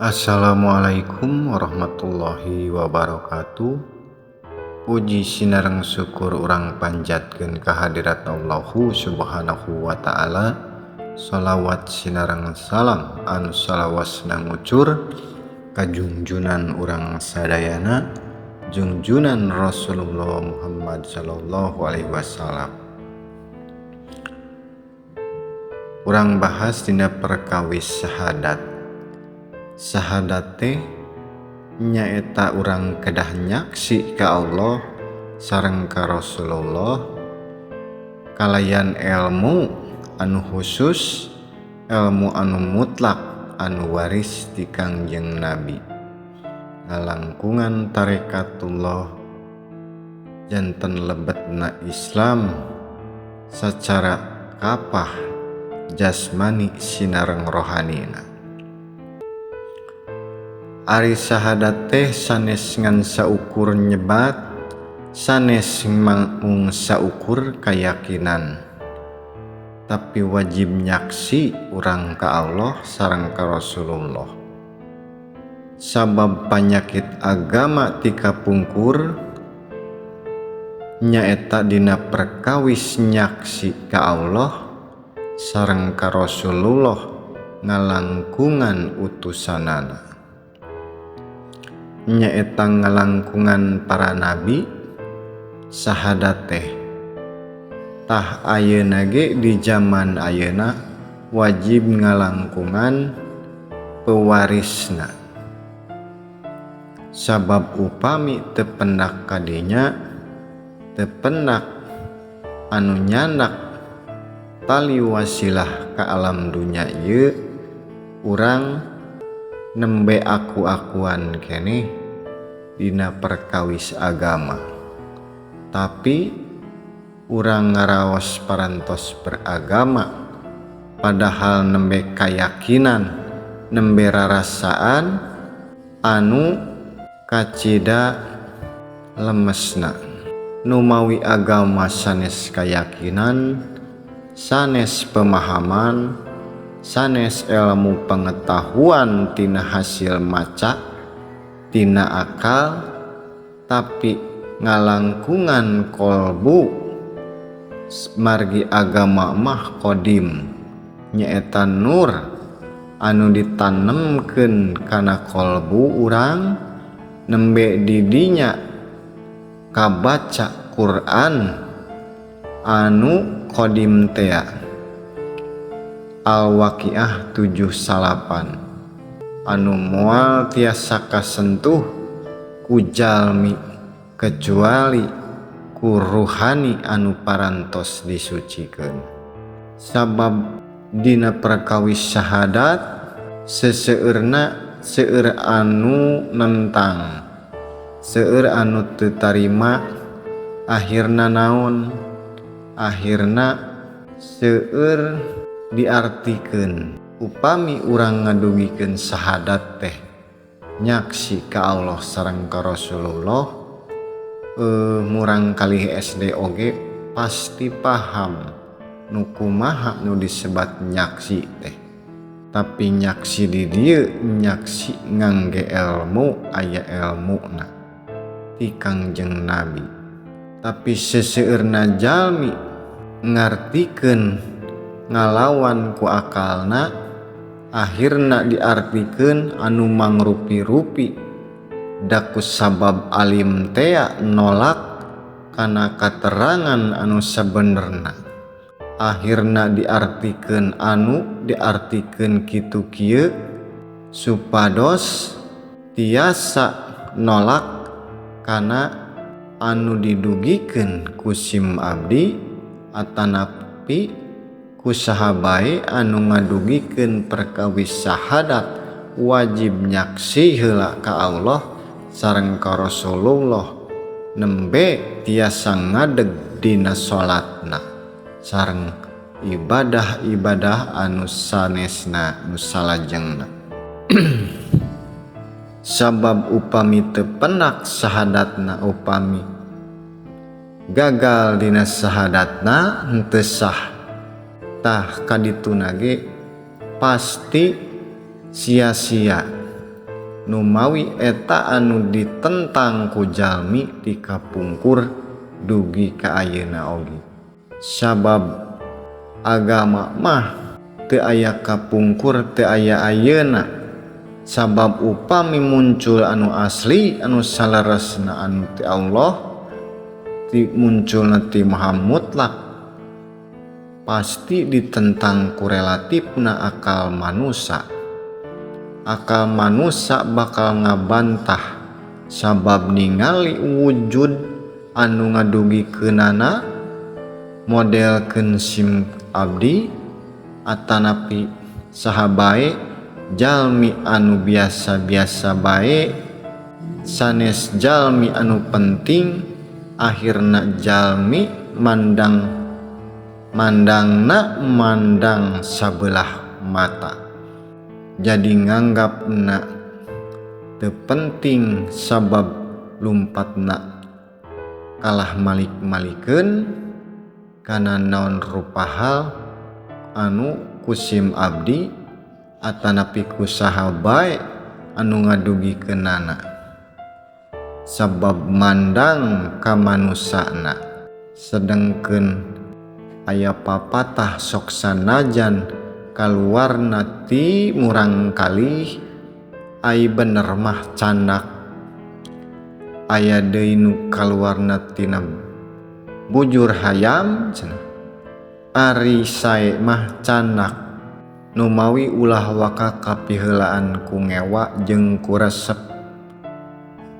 Assalamualaikum warahmatullahi wabarakatuh. Puji sinareng syukur urang panjatkeun kahadirat Allahu subhanahu wa ta'ala. Shalawat sinareng salam anu salawasna ngucur ka junjunan urang sadayana, junjunan Rasulullah Muhammad sallallahu alaihi wasallam. Urang bahas dina perkawis syahadat. Syahadat teh nyaeta urang kedah nyaksi ka Allah sareng ka Rasulullah kalayan ilmu anu khusus, ilmu anu mutlak anu waris ti Kangjeng Nabi, ngalangkungan tarekatullah janten lebetna Islam secara kapah jasmani sinareng rohanina. Ari syahadat teh sanes ngan saukur nyebat, sanes mung saukur keyakinan, tapi wajib nyaksi urang ka Allah sareng ka Rasulullah. Sabab panyakit agama ti kapungkur nyaeta dina perkawis nyaksi ka Allah sareng ka Rasulullah ngalangkungan utusanana. Nyaeta ngalangkungan para nabi. Syahadat teh tah ayeuna ge di zaman ayeuna wajib ngalangkungan pewarisna. Sabab upami teu pendak kadinya, teu pendak anu nyandak tali wasilah ka alam dunya ieu, urang nembe aku-akuan keneh dina perkawis agama. Tapi urang ngaraos parantos beragama padahal nembe kayakinan, nembe rarasaan anu kacida lemesna. Nu mawi agama sanes kayakinan, sanes pemahaman, sanes ilmu pengetahuan tina hasil maca, tina akal, tapi ngalangkungan kolbu margi agama mah kodim, nyaeta nur anu ditanemkeun kana kolbu urang nembe didinya kabaca Quran anu kodim tea. Al-Waqiah 7:8 anu moal tiasa kasentuh ku jalmi kecuali ku ruhani anu parantos disucikeun. Sabab dina perkawis syahadat seseueurna seueur anu nentang, seueur anu teu tarima, akhirna naon? Akhirna seueur diartikeun upami urang ngadugikeun syahadat teh nyaksi ka Allah sareng ka Rasulullah. Murang kalih SD oge pasti paham nu kumaha nu disebat nyaksi teh. Tapi nyaksi di dieu nyaksi ngangge ilmu, aya ilmuna ti Kangjeng Nabi. Tapi seseueurna jalmi ngartikeun ngalawan ku akalna, akhirna diartikeun anu mangrupi-rupi da ku sabab alim tea nolak kana katerangan anu sabenerna. Akhirna diartikeun kitu kieu supados tiasa nolak kana anu didugikeun ku sim abdi atanapi ku sahabae anu ngadugikeun perkawis syahadat wajib nyaksi heula ka Allah sareng ka Rasulullah nembe tiasa ngadeg dina salatna sareng ibadah-ibadah anu sanesna nu salajengna. Sabab upami teu penak syahadatna, upami gagal dina syahadatna henteu sah, tah kadituna ge pasti sia-sia numawi eta anu ditentang ku jalmi ti kapungkur dugi ka ayeuna oge. Sabab agama mah teu aya kapungkur teu aya ayeuna. Sabab upami muncul anu asli anu salaresna anu ti Allah ti munculna ti Maha Mutlak pasti ditentang ku relatifna akal manusia. Akal manusia bakal ngabantah sabab ningali wujud anu ngadugikeunana modelkeun sim abdi atanapi saha bae jalmi anu biasa-biasa bae sanes jalmi anu penting akhirna jalmi mandang sabelah mata. Jadi nganggapna teu penting sabab lumpatna kalah malik-malikeun kana naon rupa hal anu kusim abdi atanapi ku saha bae anu ngadugikeunana. Sabab mandang ka manusana sedengkeun aya papatah sok sanajan kaluarna ti murang kalih ai bener mah candak aya deui nu kaluarna tina bujur hayam cenah ari sae mah candak numawi ulah waka kapiheulaan ku ngewa jeung ku resep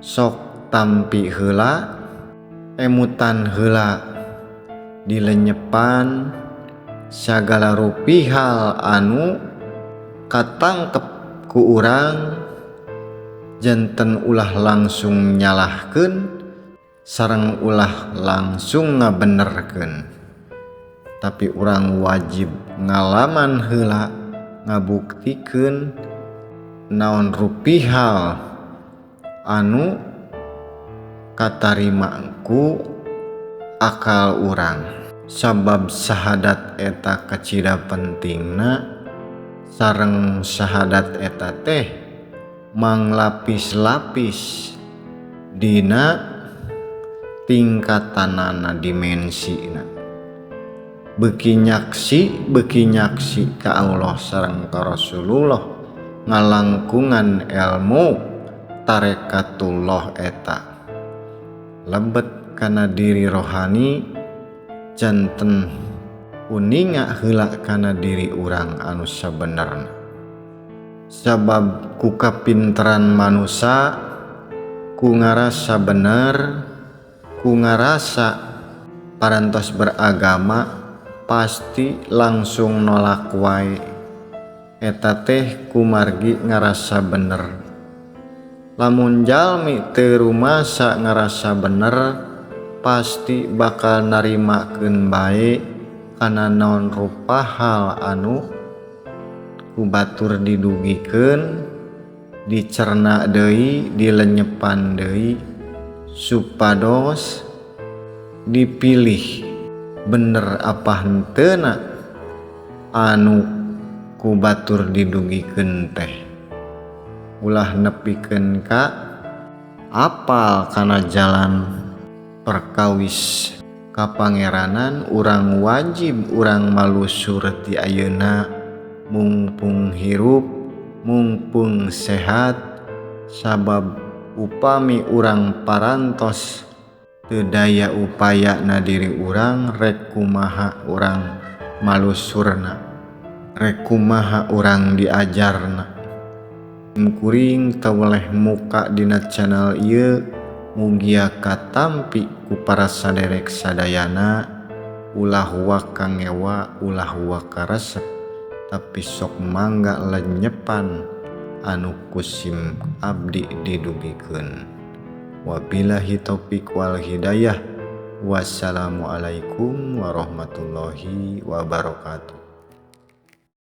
sok tampi heula emutan heula dilenyepan sagala rupihal anu katangkep ku urang janten ulah langsung nyalahkeun sareng ulah langsung ngabenerkeun, tapi urang wajib ngalaman heula ngabuktikeun naon rupihal anu katarima ku akal urang. Sabab syahadat eta kacida pentingna sareng syahadat eta teh manglapis-lapis dina tingkatanana dimensina. Beuki nyaksi ka Allah sareng ka Rasulullah ngalangkungan ilmu tarekatullah eta lebet kana diri rohani janten uninga heula kana diri urang anu sabenerna. Sabab ku kapinteran manusia ku ngarasa bener ku ngarasa parantos beragama pasti langsung nolak wae eta teh ku margi ngarasa bener. Lamun jalmi teu rumasa ngarasa bener pasti bakal narimakeun bae kana naon rupa hal anu ku batur didugikeun dicerna deui dilenyepan deui supados dipilih bener apa henteuna anu ku batur didugikeun teh. Ulah nepikeun ka apal kana jalan perkawis ka pangeranan urang wajib urang malusur ti ayeuna mungpung hirup mungpung sehat. Sabab upami urang parantos teu daya upayana diri urang rek kumaha urang malusurna rek kumaha urang diajarna. Kuring tawaleh muka dina channel ieu mugia katampi ku para saderek sadayana ulah waka ngewa ulah waka resep tapi sok mangga lenyepan anu kusim abdi didugikeun. Wabillahi taufik wal hidayah. Wassalamualaikum warahmatullahi wabarakatuh.